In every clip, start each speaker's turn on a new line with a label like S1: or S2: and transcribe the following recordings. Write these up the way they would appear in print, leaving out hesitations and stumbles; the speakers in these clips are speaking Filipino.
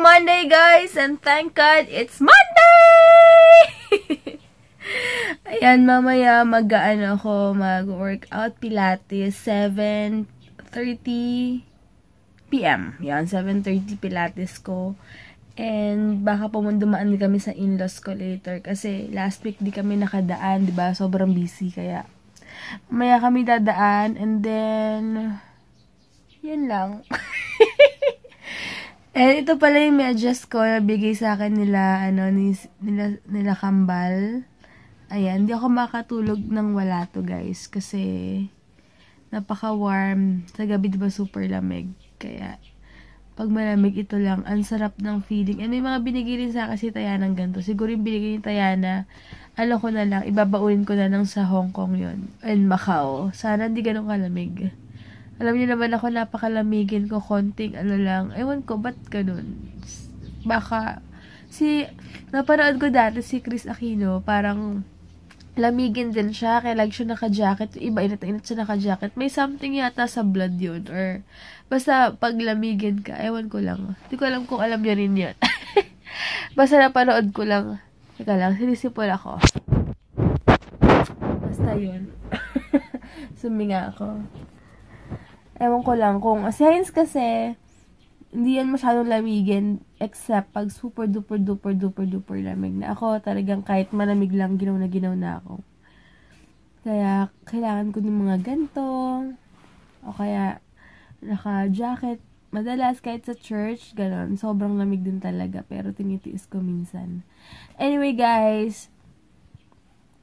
S1: Monday, guys! And thank God, it's Monday! Ayan, mamaya mag-workout Pilates, 7:30 PM. Yan, 7:30 Pilates ko. And baka dumaan din kami sa in-laws ko later. Kasi last week di kami nakadaan, diba? Sobrang busy, kaya mamaya kami dadaan. And then, yun lang. And ito pala yung medyas ko na bigay sa akin nila Kambal. Ayan, hindi ako makatulog nang wala to, guys. Kasi napaka-warm. Sa gabi, diba, super lamig. Kaya, pag malamig, ito lang. Ang sarap ng feeling. And may mga binigay rin sa akin si Tayana ng ganito. Siguro yung binigay ni Tayana, ko na lang, ibabauin ko na lang sa Hong Kong yon and Macau. Sana hindi ganun kalamig. Alam niyo naman ako, napakalamigin ko, konting lang. Ewan ko, ba't ganun? Baka, napanood ko dati si Chris Aquino, parang lamigin din siya, kaya lagi siya naka-jacket. Iba, init siya naka-jacket. May something yata sa blood yun, or basta pag lamigin ka, ewan ko lang. Hindi ko alam kung alam niyo rin yun. Basta napanood ko lang. Teka lang, sinisipol ako. Basta yun. Suminga ako. Ewan ko lang kung, science kasi, hindi yan masyadong lamigin, except pag super duper lamig na ako. Talagang kahit malamig lang, ginaw na ako. Kaya, kailangan ko ng mga ganito, o kaya, naka-jacket. Madalas, kahit sa church, ganon, sobrang lamig din talaga, pero tinitiis ko minsan. Anyway, guys,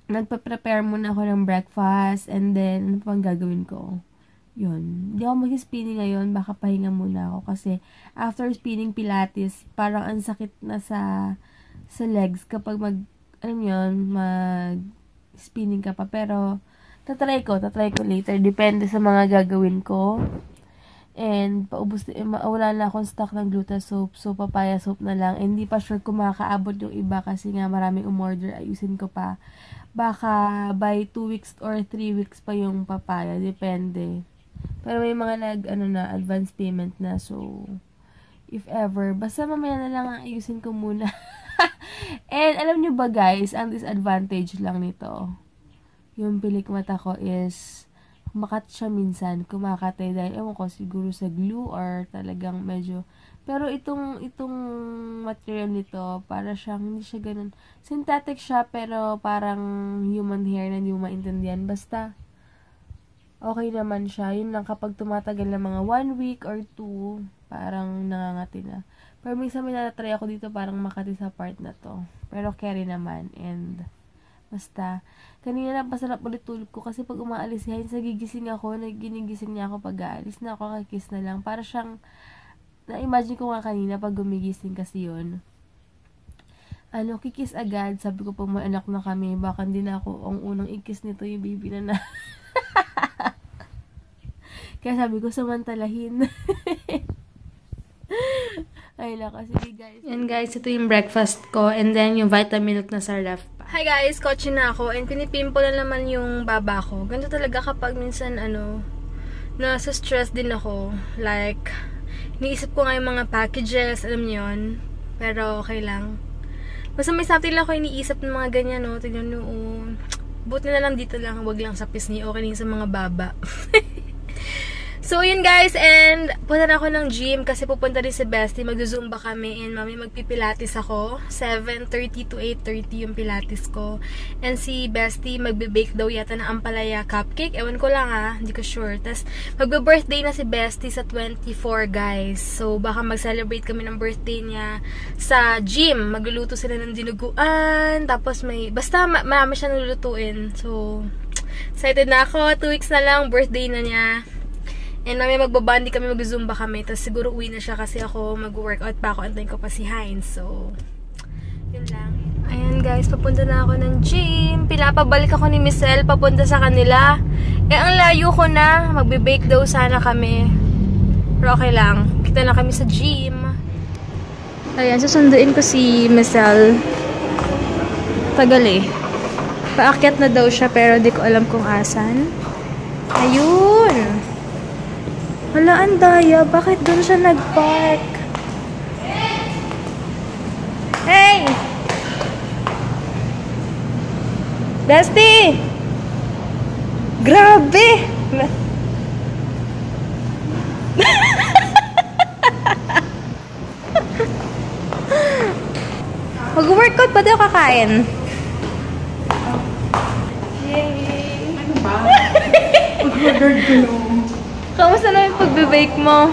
S1: nagpa-prepare muna ako ng breakfast, and then, ano pang gagawin ko? Yun. Hindi ako mag-spinning ngayon. Baka pahinga muna ako. Kasi, after spinning Pilates, parang ang sakit na sa legs kapag mag-spinning ka pa. Pero, tatry ko later. Depende sa mga gagawin ko. And, wala na akong stock ng gluta soap. So, papaya soap na lang. And, hindi pa sure kung makakaabot yung iba kasi nga maraming umorder. Ayusin ko pa. Baka by 2 weeks or 3 weeks pa yung papaya. Depende. Pero may mga advance payment na. So, if ever, basta mamaya na lang ayusin ko muna. And, alam nyo ba, guys, ang disadvantage lang nito, yung pilik mata ko is, makat siya minsan, kumakatay dahil, ewan ko, siguro sa glue or talagang medyo, pero itong material nito, para siyang, hindi siya ganun, synthetic siya, pero parang human hair na hindi mo maintindihan. Basta, okay naman siya. Yun lang, kapag tumatagal na mga 1 week or 2, parang nangangati na. Pero minsan may natatry ako dito parang makati sa part na to. Pero carry naman. And, basta, kanina na pasarap ulit tulog ko kasi pag umaalis si Heinz, nagigising ako, ginigising niya ako pag aalis na ako, kakiss na lang. Para siyang, na-imagine ko nga kanina pag gumigising kasi yun. Kikis agad. Sabi ko pag may anak na kami, baka hindi na ako ang unang ikis nito yung baby na. Kaya sabi ko, samantalahin. Ay, laka. Sige, guys. Yan, guys. Ito yung breakfast ko. And then, yung vitamin milk na sa ref pa. Hi, guys. Kotse na ako. And pinipimple na naman yung baba ko. Ganito talaga kapag minsan, nasa stress din ako. Like, iniisip ko nga yung mga packages. Alam niyo yun. Pero, okay lang. Basta may something lang ako iniisip ng mga ganyan, no. Tignan nyo, buti na lang dito lang. Huwag lang sa pisngi. Okay lang sa mga baba. So, yun guys, and punta na ako ng gym kasi pupunta din si Bestie, magzo-zumba kami and mami magpipilates ako, 7:30 to 8:30 yung pilates ko, and si Bestie magbe-bake daw yata ng ampalaya cupcake, ewan ko lang hindi ko sure. Tas magbe-birthday na si Bestie sa 24 guys, so baka mag-celebrate kami ng birthday niya sa gym, magluluto sila ng dinuguan, tapos basta marami siya nilulutuin, so excited na ako, 2 weeks na lang, birthday na niya. And mami magbabandi kami, mag-zumba kami. Tapos siguro uwi na siya kasi ako mag-workout pa ako. Antayin ko pa si Heinz. So, yun lang. Ayan guys, papunta na ako ng gym. Pinapabalik ako ni Michelle papunta sa kanila. Ang layo ko na. Magbe-bake daw sana kami. Pero okay lang. Kita na kami sa gym. Ayan, susunduin ko si Michelle. Tagal eh. Paakyat na daw siya pero di ko alam kung asan. Ayun! Hala, ang daya. Bakit doon siya nag-park? Hey! Bestie! Grabe! Mag-workout pa daw kakain. Yay!
S2: Ano ba? Mag-order ko lang.
S1: Kamusta na yung pagbe-bake mo?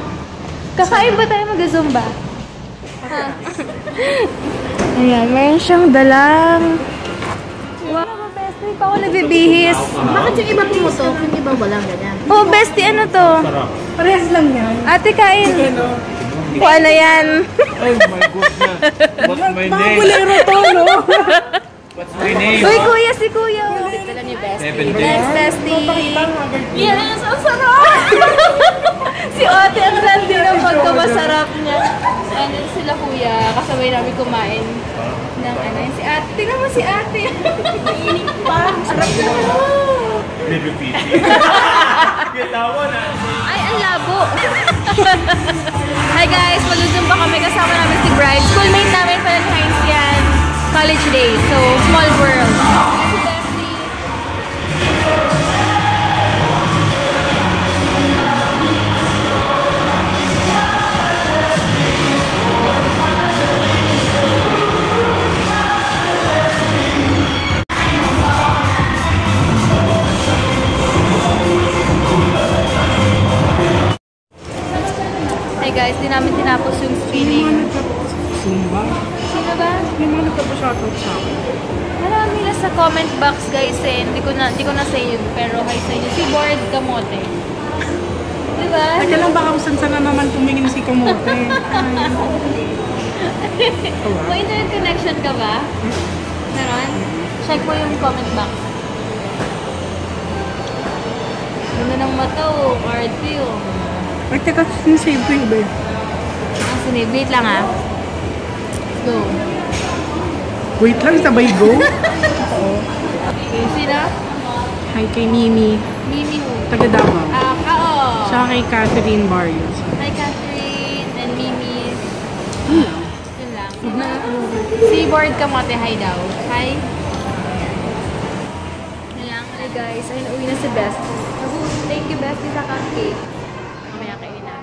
S1: Kakain ba tayo mag-zumba? Ha? Ayan, mayroon siyang dalang. Wow, bestie, pa ako nagbibihis.
S3: Bakit yung iba pumutok? Yung iba walang ganyan.
S1: Oh, bestie, ano to?
S2: Parehas lang yan.
S1: Ate, kain. O, ano yan?
S4: Oh my goodness. What's my
S2: Mga
S4: name?
S2: bulero to, no?
S4: What's my name?
S1: Uy, kuya, si kuya.
S3: Dala ni Best.
S4: 7 days.
S1: Thanks, bestie.
S3: Yes, ang sarap!
S1: Si ate, ang landi ng pagkamasarap niya.
S3: Ano sila kuya, kasabay namin kumain ng ano.
S1: Si ate, tingnan mo si ate.
S3: Mainit pa. Sarap na.
S4: Baby Pipi. Kitawa na.
S1: Ay, ang labo. Hi guys, mag-zumba kami. Kasama namin si Bride. Schoolmate namin pala ni Heinz yan. College days. So, small world. Si Bestie. Hey guys, di namin tinapos yung spinning.
S2: Zumba.
S1: Sino ba?
S2: May mga nagpapashoutout sa akin.
S1: Marami na sa comment box guys eh. Hindi ko na say yun. Pero hi sa inyo. Si Board Kamote. Diba?
S2: Teka lang, baka saan na naman tumingin si Kamote.
S1: May internet connection ka ba? Meron? Check mo yung comment box. Ganda ng mata oh. RT oh.
S2: Ay, teka, sinisave ko yung iba.
S1: Ah, sinave. Wait lang ah. Let's go.
S2: Wait lang, sabay go.
S1: Sino?
S2: Hi kay Mimi.
S1: Mimi who?
S2: Taga Davao.
S1: Ah, kao.
S2: Tsaka kay Catherine Barrios.
S1: Hi Catherine and Mimi. Yun lang. Si Board Kamote, hi daw. Hi. Yun lang. Hi guys. Ayun, uwi na si Bestie. Thank you Bestie sa cupcake. Mamaya kayo na.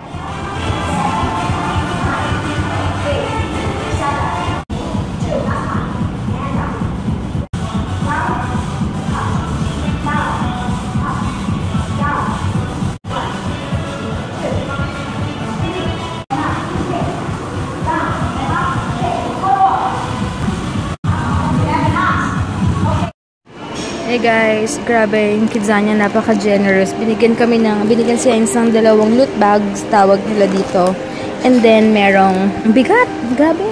S1: Hey guys, grabe yung Kidzania, napaka-generous. Binigyan si Heinz ng 2 loot bags, tawag nila dito. And then, merong, bigat, grabe.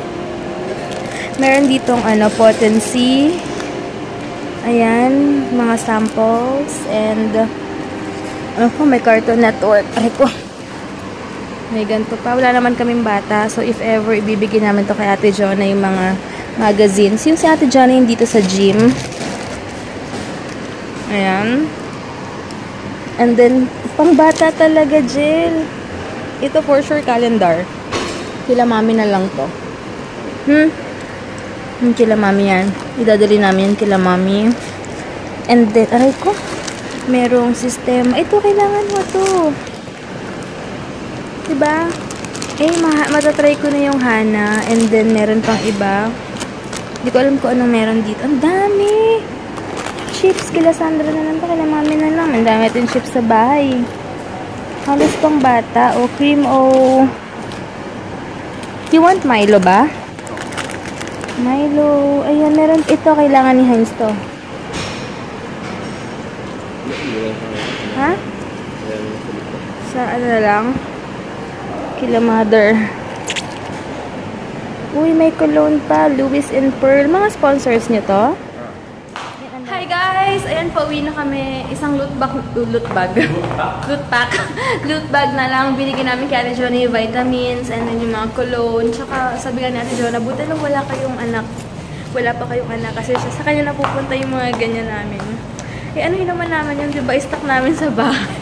S1: Meron ditong, potency. Ayan, mga samples. And, may Cartoon Network. Ay ko. May ganito pa. Wala naman kaming bata. So, if ever, ibibigay namin to kay Ate Jonah yung mga magazines. Yung si Ate Jonah yung dito sa gym. Ayan. And then, pang bata talaga, Jill. Ito for sure calendar. Kila mami na lang to. Kila mami yan. Idadali namin yan kila mami. And then, aray ko. Merong sistema. Ito, kailangan mo to. Diba? Matatry ko na yung Hana. And then, meron pang iba. Hindi ko alam kung anong meron dito. Ang dami! Chips, kila Sandra na lang to, kila mami na lang. Ang dami natin chips sa bahay. Halos pang bata. O cream o... You want Milo ba? Milo. Ayan, meron. Ito, kailangan ni Heinz to. Ha? Sa ano na lang? Kila mother. Uy, may cologne pa. Louis and Pearl. Mga sponsors nyo to? Hi guys! Ayan, pauwi na kami. Isang loot pack na lang. Binigyan namin kay Ate Jonah yung vitamins and then yung mga cologne. Tsaka sabi nga ni Ate Jonah, buti lang wala kayong anak. Wala pa kayong anak kasi sa kanya napupunta yung mga ganyan namin. Eh ano yun naman naman yun, diba? I-stock namin sa bahay.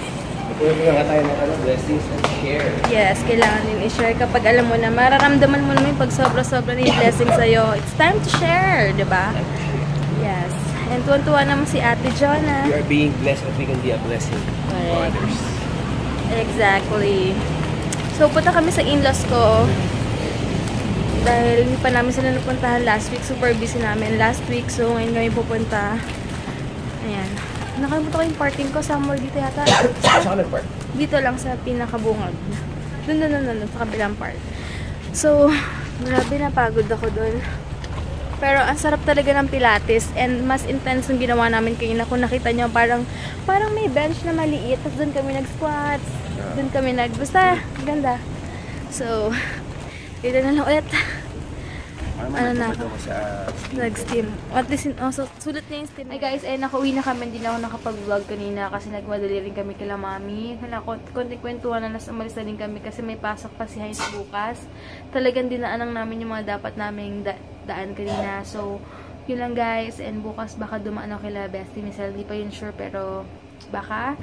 S5: Pwede nga tayo ng blessings and share.
S1: Yes, kailangan din i-share kapag alam mo na, mararamdaman mo naman pag sobra-sobra na yung blessing sa'yo. It's time to share, di ba? Yes. And tuwan-tuwa naman si Ate Jonah.
S5: We are being blessed if we can be a blessing to others.
S1: Exactly. So, punta kami sa in-laws ko. Dahil hindi pa namin sila napuntahan last week. Super busy namin last week. So, ngayon kami pupunta. Ayan. Nakalimutan ko yung parking ko. Somewhere dito yata.
S5: Saan ka nag-park?
S1: Dito lang sa pinakabungad. Doon, sa kabilang part. So, grabe napagod ako doon. Pero ang sarap talaga ng Pilates and mas intense yung ginawa namin kanina. Kung nakita nyo, parang may bench na maliit. Tapos doon kami nag-squats. Doon kami basta, ganda. So, dito na lang ulit. Ano na ako? Nag-steam. At least, so, sulit na yung steam. Ay guys, nakauwi na kami. Hindi na ako nakapag-vlog kanina kasi nagmadali rin kami kila mami. Konti-kwentuhan na umalis na din kami kasi may pasok pa si Heinz bukas. Talagang dinaanan namin yung mga dapat naming daan kanina. So, yun lang guys. And bukas baka dumaan ako kila Bestie Michelle. Di pa yun sure pero baka.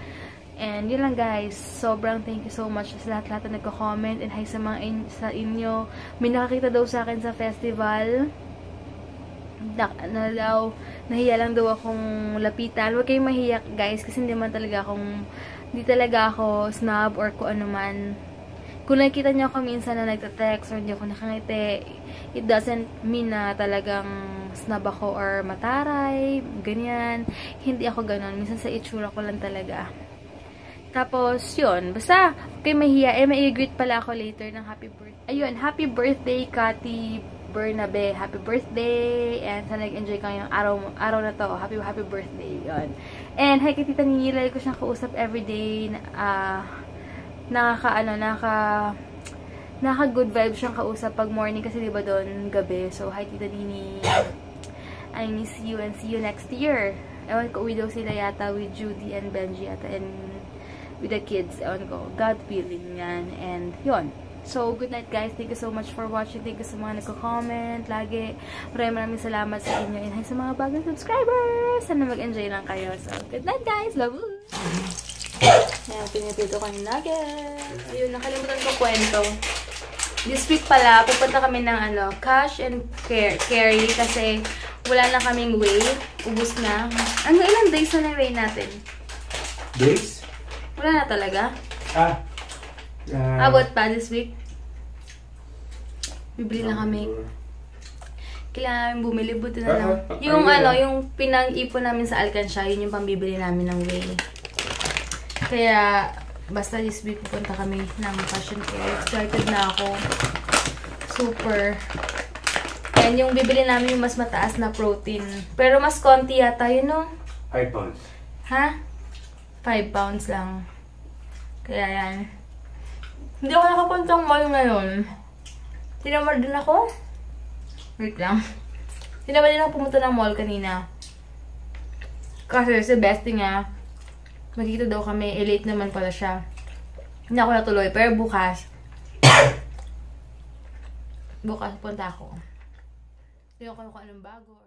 S1: And yun lang guys, sobrang thank you so much sa lahat-lahat na nagko-comment and hi sa mga sa inyo. May nakakita daw sa akin sa festival. Nahiya lang daw akong lapitan. Huwag kayong mahiya guys kasi hindi talaga ako snob or kung ano man. Kung nakikita niyo ako minsan na nagta-text or hindi ako nakangiti, it doesn't mean na talagang snob ako or mataray, ganyan. Hindi ako ganon. Minsan sa itsura ko lang talaga. Tapos, yun. Basta, kay mahiya. May i-greet pala ako later ng happy birthday. Ayun, happy birthday, Cathy Bernabe. Happy birthday. And sana nag-enjoy ka yung araw na to. Happy birthday. Yun. And, hi kay Tita Nini. Lagi ko siyang kausap everyday. Naka-good vibes siyang kausap pag morning kasi diba doon gabi. So, hi Tita Nini. I miss you and see you next year. Ewan ko, uwi daw sila yata with Judy and Benji yata. And with the kids, ewan ko, God willing yan, and yun. So, good night guys, thank you so much for watching, thank you sa mga nagko-comment, lagi, maraming salamat sa inyo, and hi sa mga bagong subscribers, sana mag-enjoy lang kayo, so, good night guys, love you! Ayan, pinipito ko yung nuggets. Ayun, nakalimutan ko kwento. This week pala, pupunta kami ng cash and carry, kasi wala na kaming way, ubus na. Ilang days na way natin?
S5: Days?
S1: Wala na talaga? Abot pa this week? Bibili na kami. Kailangan namin bumili. Buti na lang. Yung yung pinag-ipon namin sa Alcansya, yun yung pambibili namin ng whey. Kaya, basta this week pupunta kami ng fashion fair. Excited na ako. Super. And yung bibili namin yung mas mataas na protein. Pero mas konti yata yun, no?
S5: 5 pounds.
S1: Ha? 5 pounds lang. Kaya yan. Hindi ako nakapuntang mall ngayon. Tinamad din ako. Wait lang. Tinamad din ako pumunta ng mall kanina. Kasi si Bestie nga, magkita daw kami. Late naman pala siya. Hindi ako natuloy. Pero bukas, punta ako. Tingnan ko kung anong bago.